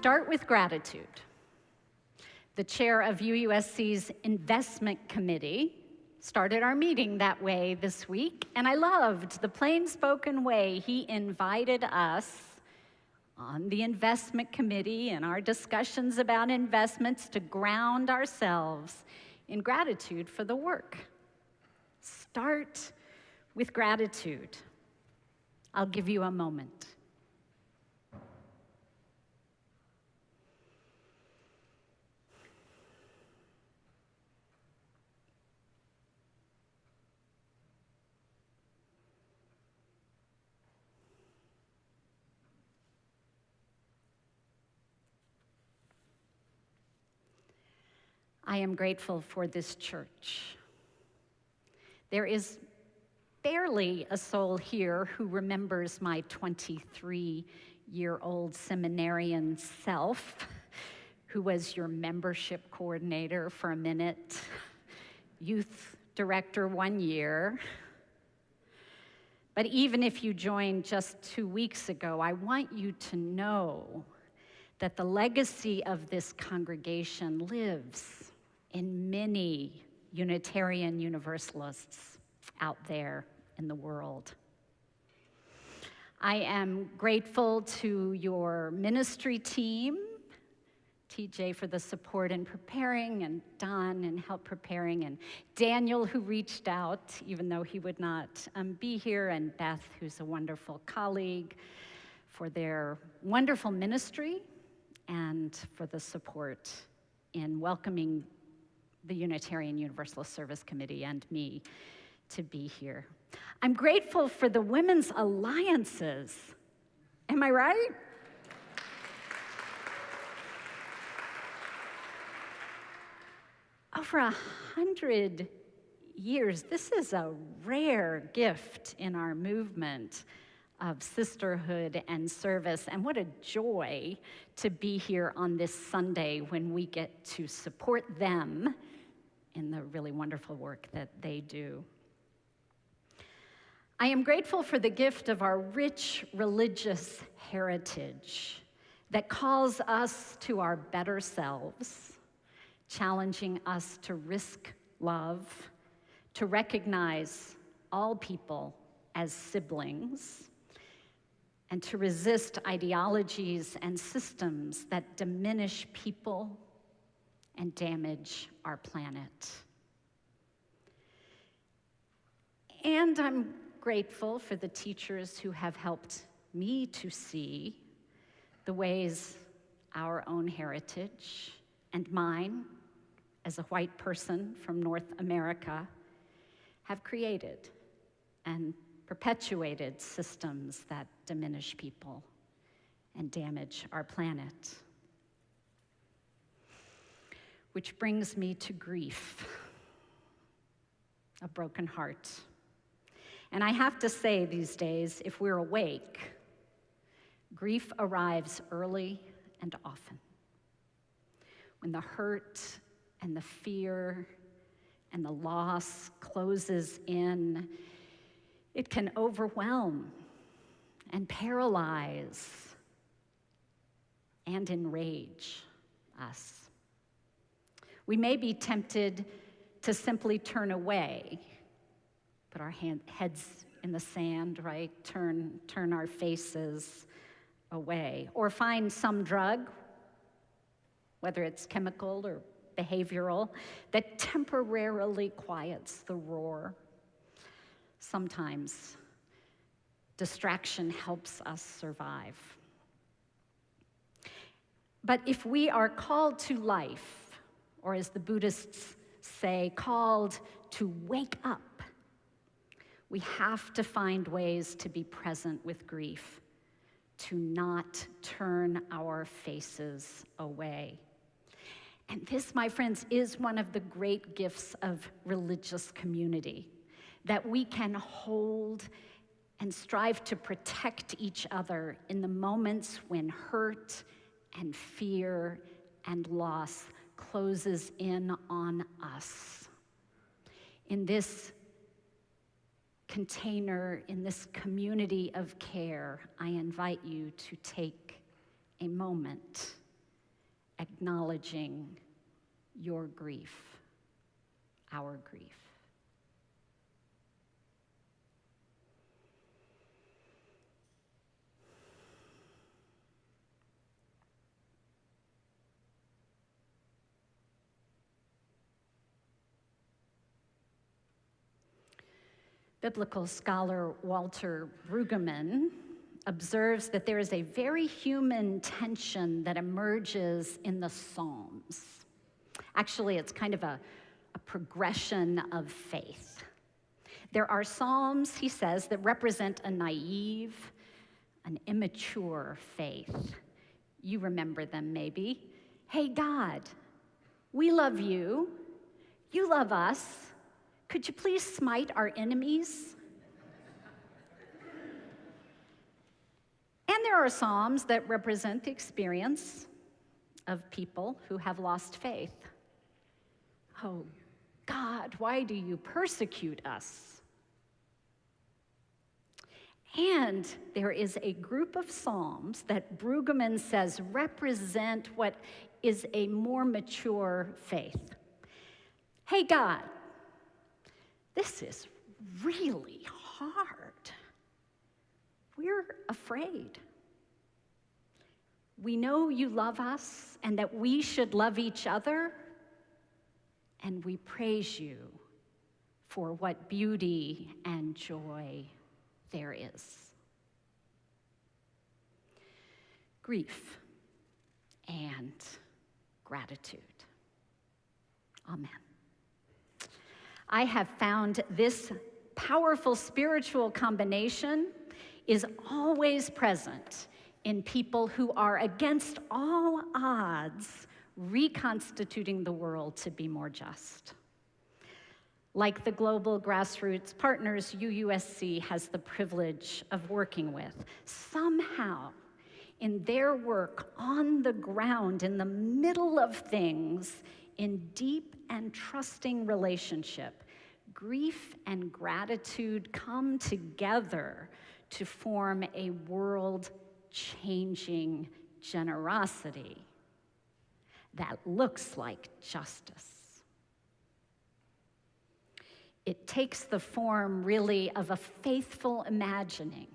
start with gratitude. The chair of UUSC's Investment Committee started our meeting that way this week, and I loved the plain-spoken way he invited us on the Investment Committee and our discussions about investments to ground ourselves in gratitude for the work. Start with gratitude. I'll give you a moment. I am grateful for this church. There is barely a soul here who remembers my 23-year-old seminarian self, who was your membership coordinator for a minute, youth director 1 year. But even if you joined just 2 weeks ago, I want you to know that the legacy of this congregation lives in many Unitarian Universalists out there in the world. I am grateful to your ministry team, TJ for the support in preparing, and Don in help preparing, and Daniel who reached out even though he would not be here, and Beth who's a wonderful colleague, for their wonderful ministry and for the support in welcoming the Unitarian Universalist Service Committee and me to be here. I'm grateful for the women's alliances. Am I right? Over 100 years, this is a rare gift in our movement of sisterhood and service, and what a joy to be here on this Sunday when we get to support them in the really wonderful work that they do. I am grateful for the gift of our rich religious heritage that calls us to our better selves, challenging us to risk love, to recognize all people as siblings, and to resist ideologies and systems that diminish people and damage our planet. And I'm grateful for the teachers who have helped me to see the ways our own heritage and mine as a white person from North America have created and perpetuated systems that diminish people and damage our planet. Which brings me to grief, a broken heart. And I have to say these days, if we're awake, grief arrives early and often. When the hurt and the fear and the loss closes in, it can overwhelm and paralyze and enrage us. We may be tempted to simply turn away, put our heads in the sand, right? Turn our faces away, or find some drug, whether it's chemical or behavioral, that temporarily quiets the roar. Sometimes distraction helps us survive. But if we are called to life, or as the Buddhists say, called to wake up, we have to find ways to be present with grief, to not turn our faces away. And this, my friends, is one of the great gifts of religious community, that we can hold and strive to protect each other in the moments when hurt and fear and loss closes in on us. In this container, in this community of care, I invite you to take a moment acknowledging your grief, our grief. Biblical scholar Walter Brueggemann observes that there is a very human tension that emerges in the Psalms. Actually, it's kind of a progression of faith. There are Psalms, he says, that represent a naive, an immature faith. You remember them maybe. Hey, God, we love you. You love us. Could you please smite our enemies? And there are Psalms that represent the experience of people who have lost faith. Oh, God, why do you persecute us? And there is a group of Psalms that Brueggemann says represent what is a more mature faith. Hey, God, this is really hard. We're afraid. We know you love us and that we should love each other, and we praise you for what beauty and joy there is. Grief and gratitude. Amen. I have found this powerful spiritual combination is always present in people who are against all odds reconstituting the world to be more just. Like the global grassroots partners UUSC has the privilege of working with, somehow in their work on the ground, in the middle of things, in deep and trusting relationship, grief and gratitude come together to form a world-changing generosity that looks like justice. It takes the form, really, of a faithful imagining,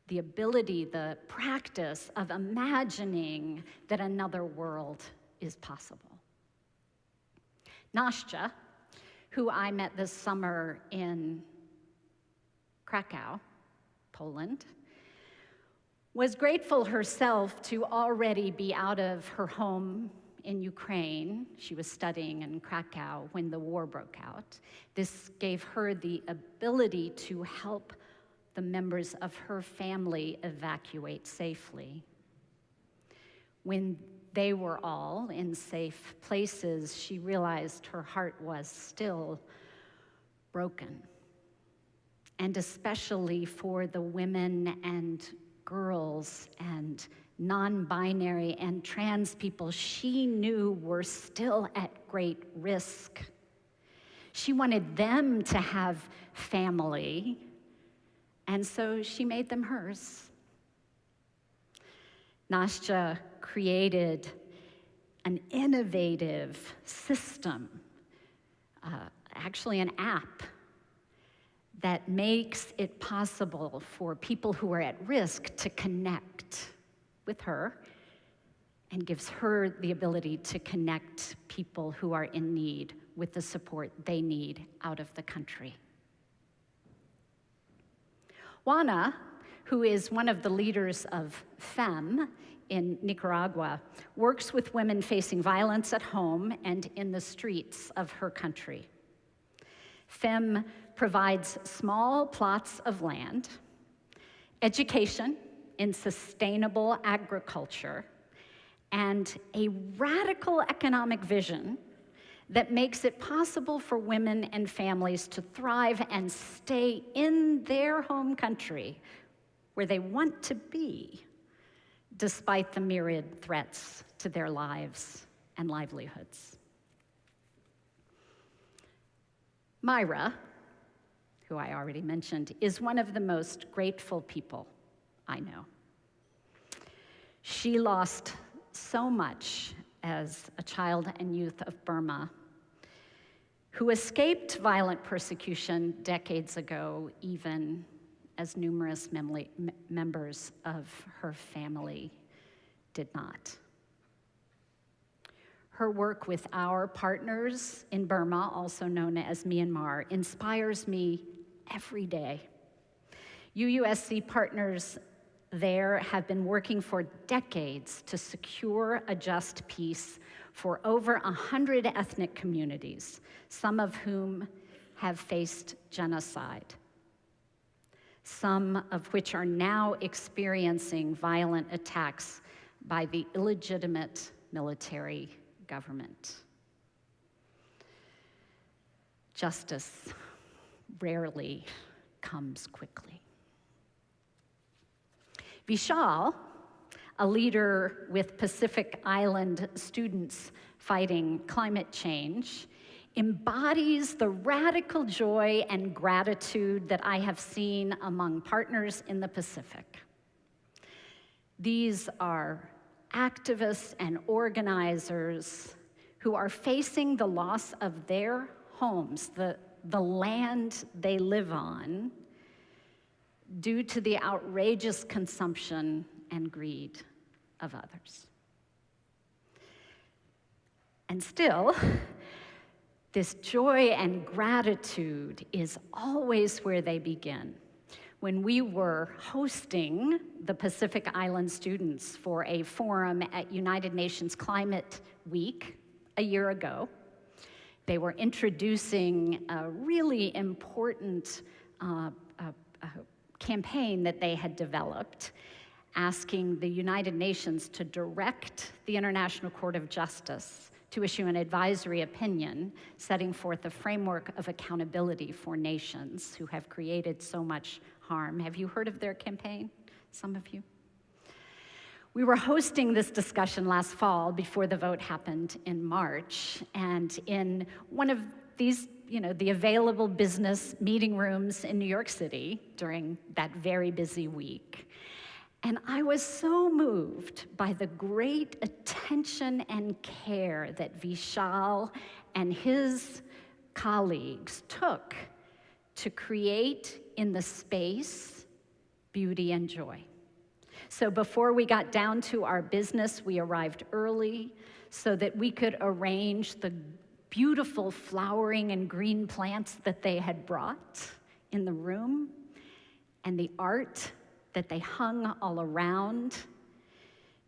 the ability, the practice of imagining that another world is possible. Nastya, who I met this summer in Krakow, Poland, was grateful herself to already be out of her home in Ukraine. She was studying in Krakow when the war broke out. This gave her the ability to help the members of her family evacuate safely. When they were all in safe places, she realized her heart was still broken. And especially for the women and girls and non-binary and trans people she knew were still at great risk. She wanted them to have family, and so she made them hers. Nastya created an innovative system, actually an app, that makes it possible for people who are at risk to connect with her and gives her the ability to connect people who are in need with the support they need out of the country. Juana, who is one of the leaders of FEM in Nicaragua, works with women facing violence at home and in the streets of her country. FEM provides small plots of land, education in sustainable agriculture, and a radical economic vision that makes it possible for women and families to thrive and stay in their home country where they want to be, despite the myriad threats to their lives and livelihoods. Myra, who I already mentioned, is one of the most grateful people I know. She lost so much as a child and youth of Burma, who escaped violent persecution decades ago, even as numerous members of her family did not. Her work with our partners in Burma, also known as Myanmar, inspires me every day. UUSC partners there have been working for decades to secure a just peace for over 100 ethnic communities, some of whom have faced genocide, some of which are now experiencing violent attacks by the illegitimate military government. Justice rarely comes quickly. Vishal, a leader with Pacific Island students fighting climate change, embodies the radical joy and gratitude that I have seen among partners in the Pacific. These are activists and organizers who are facing the loss of their homes, the land they live on, due to the outrageous consumption and greed of others. And still, this joy and gratitude is always where they begin. When we were hosting the Pacific Island students for a forum at United Nations Climate Week a year ago, they were introducing a really important campaign that they had developed, asking the United Nations to direct the International Court of Justice to issue an advisory opinion setting forth a framework of accountability for nations who have created so much harm. Have you heard of their campaign, some of you? We were hosting this discussion last fall before the vote happened in March, and in one of these, the available business meeting rooms in New York City during that very busy week. And I was so moved by the great attention and care that Vishal and his colleagues took to create in the space beauty and joy. So before we got down to our business, we arrived early so that we could arrange the beautiful flowering and green plants that they had brought in the room and the art that they hung all around,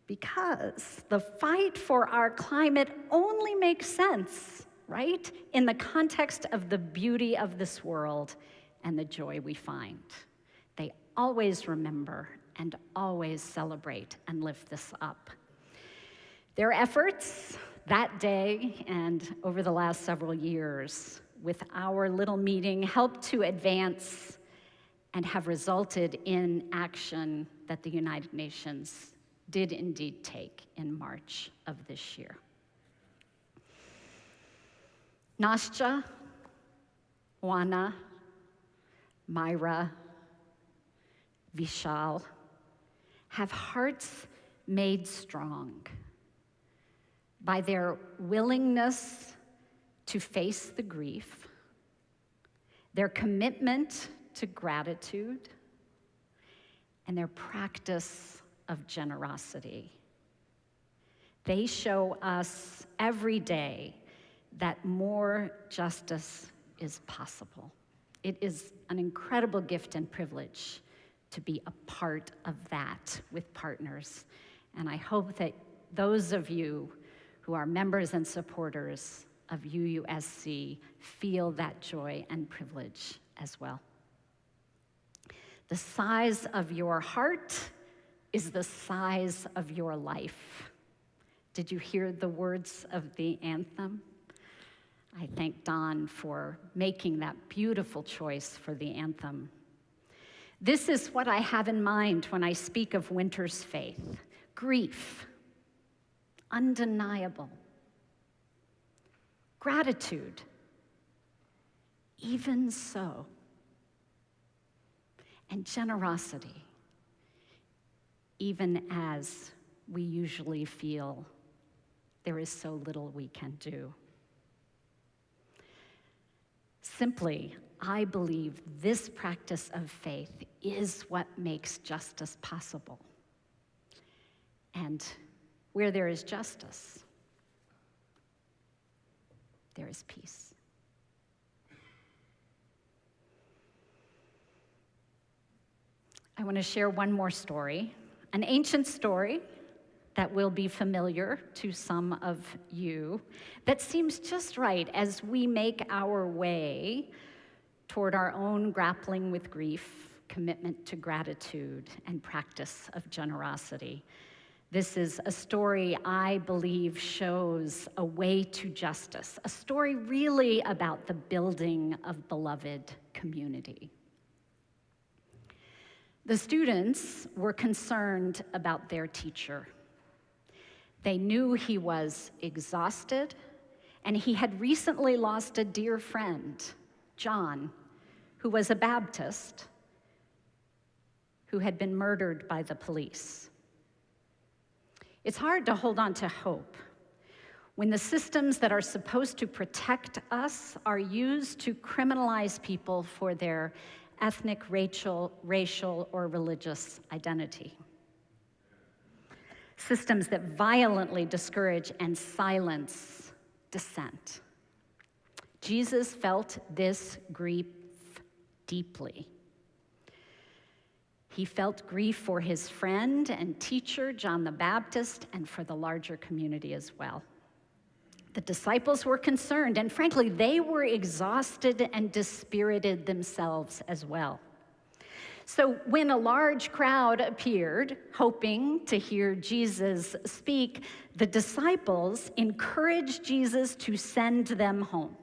because the fight for our climate only makes sense, right, in the context of the beauty of this world and the joy we find. They always remember and always celebrate and lift this up. Their efforts that day and over the last several years with our little meeting helped to advance and have resulted in action that the United Nations did indeed take in March of this year. Nastya, Juana, Myra, Vishal have hearts made strong by their willingness to face the grief, their commitment to gratitude, and their practice of generosity. They show us every day that more justice is possible. It is an incredible gift and privilege to be a part of that with partners. And I hope that those of you who are members and supporters of UUSC feel that joy and privilege as well. The size of your heart is the size of your life. Did you hear the words of the anthem? I thank Don for making that beautiful choice for the anthem. This is what I have in mind when I speak of winter's faith. Grief, undeniable. Gratitude, even so. And generosity, even as we usually feel there is so little we can do. Simply, I believe this practice of faith is what makes justice possible. And where there is justice, there is peace. I want to share one more story, an ancient story that will be familiar to some of you, that seems just right as we make our way toward our own grappling with grief, commitment to gratitude, and practice of generosity. This is a story I believe shows a way to justice, a story really about the building of beloved community. The students were concerned about their teacher. They knew he was exhausted, and he had recently lost a dear friend, John, who was a Baptist, who had been murdered by the police. It's hard to hold on to hope when the systems that are supposed to protect us are used to criminalize people for their ethnic, racial, or religious identity. Systems that violently discourage and silence dissent. Jesus felt this grief deeply. He felt grief for his friend and teacher, John the Baptist, and for the larger community as well. The disciples were concerned, and frankly, they were exhausted and dispirited themselves as well. So when a large crowd appeared, hoping to hear Jesus speak, the disciples encouraged Jesus to send them home.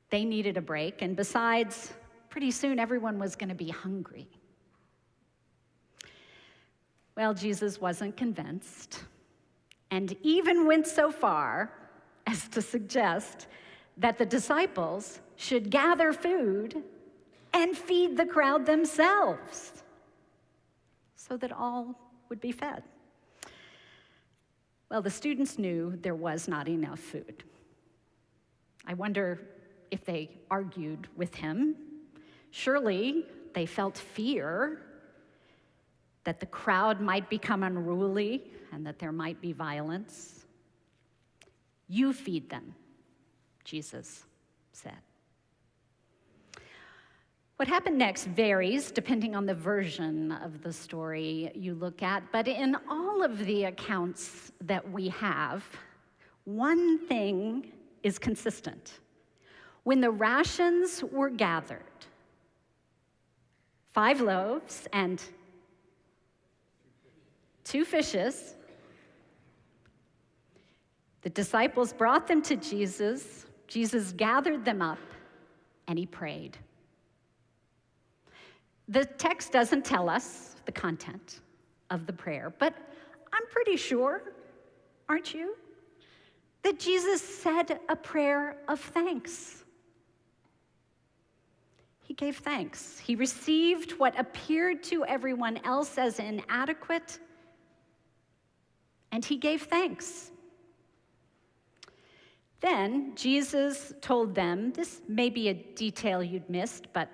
They needed a break, and besides, pretty soon everyone was going to be hungry. Well, Jesus wasn't convinced, and even went so far as to suggest that the disciples should gather food and feed the crowd themselves so that all would be fed. Well, the students knew there was not enough food. I wonder if they argued with him. Surely they felt fear that the crowd might become unruly and that there might be violence. You feed them, Jesus said. What happened next varies depending on the version of the story you look at, but in all of the accounts that we have, one thing is consistent. When the rations were gathered, 5 loaves and 2 fishes, the disciples brought them to Jesus. Jesus gathered them up, and he prayed. The text doesn't tell us the content of the prayer, but I'm pretty sure, aren't you, that Jesus said a prayer of thanks. He gave thanks. He received what appeared to everyone else as inadequate, and he gave thanks. Then Jesus told them, this may be a detail you'd missed, but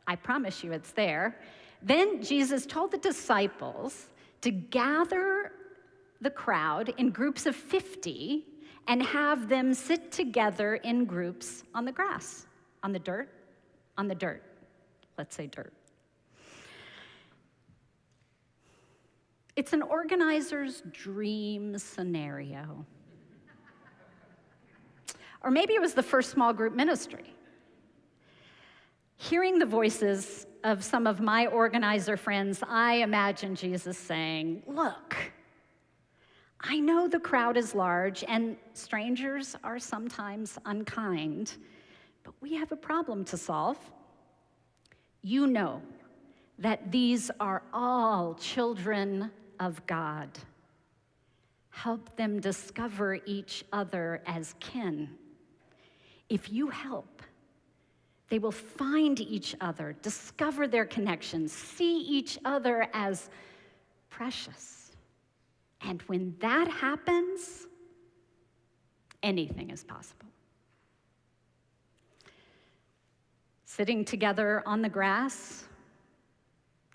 I promise you it's there. Then Jesus told the disciples to gather the crowd in groups of 50 and have them sit together in groups on the grass, on the dirt. Let's say dirt. It's an organizer's dream scenario. Or maybe it was the first small group ministry. Hearing the voices of some of my organizer friends, I imagine Jesus saying, "Look, I know the crowd is large and strangers are sometimes unkind, but we have a problem to solve. You know that these are all children of God. Help them discover each other as kin. If you help, they will find each other, discover their connections, see each other as precious. And when that happens, anything is possible. Sitting together on the grass,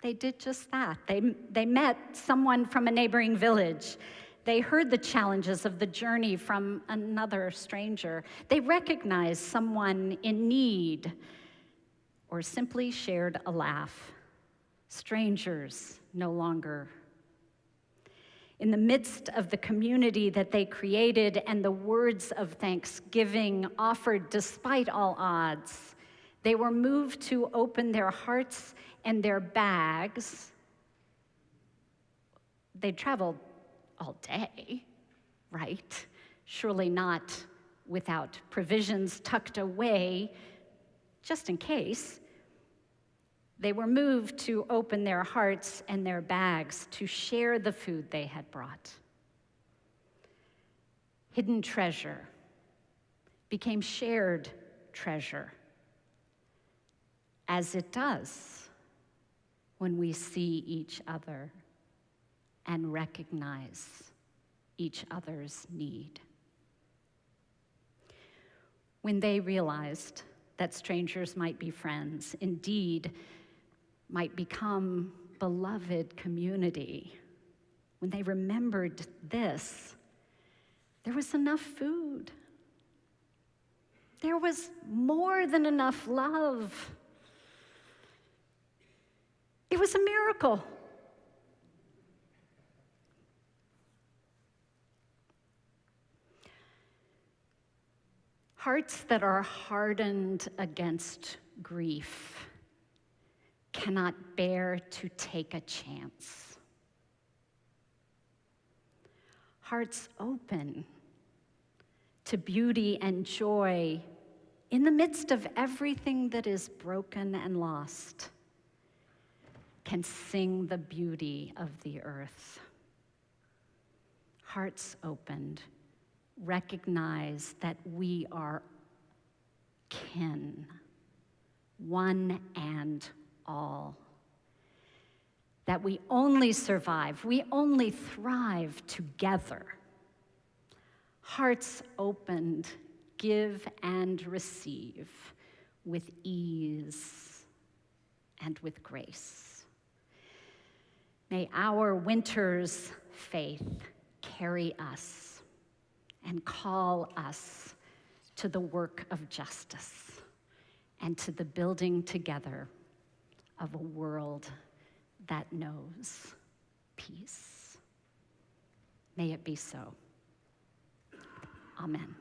they did just that. They met someone from a neighboring village. They heard the challenges of the journey from another stranger. They recognized someone in need or simply shared a laugh. Strangers no longer. In the midst of the community that they created and the words of thanksgiving offered despite all odds, they were moved to open their hearts and their bags. They traveled all day, right? Surely not without provisions tucked away, just in case. They were moved to open their hearts and their bags to share the food they had brought. Hidden treasure became shared treasure, as it does when we see each other and recognize each other's need. When they realized that strangers might be friends, indeed, might become beloved community, when they remembered this, there was enough food. There was more than enough love. It was a miracle. Hearts that are hardened against grief cannot bear to take a chance. Hearts open to beauty and joy in the midst of everything that is broken and lost can sing the beauty of the earth. Hearts opened recognize that we are kin, one and all. That we only survive, we only thrive together. Hearts opened, give and receive with ease and with grace. May our winter's faith carry us and call us to the work of justice and to the building together of a world that knows peace. May it be so. Amen.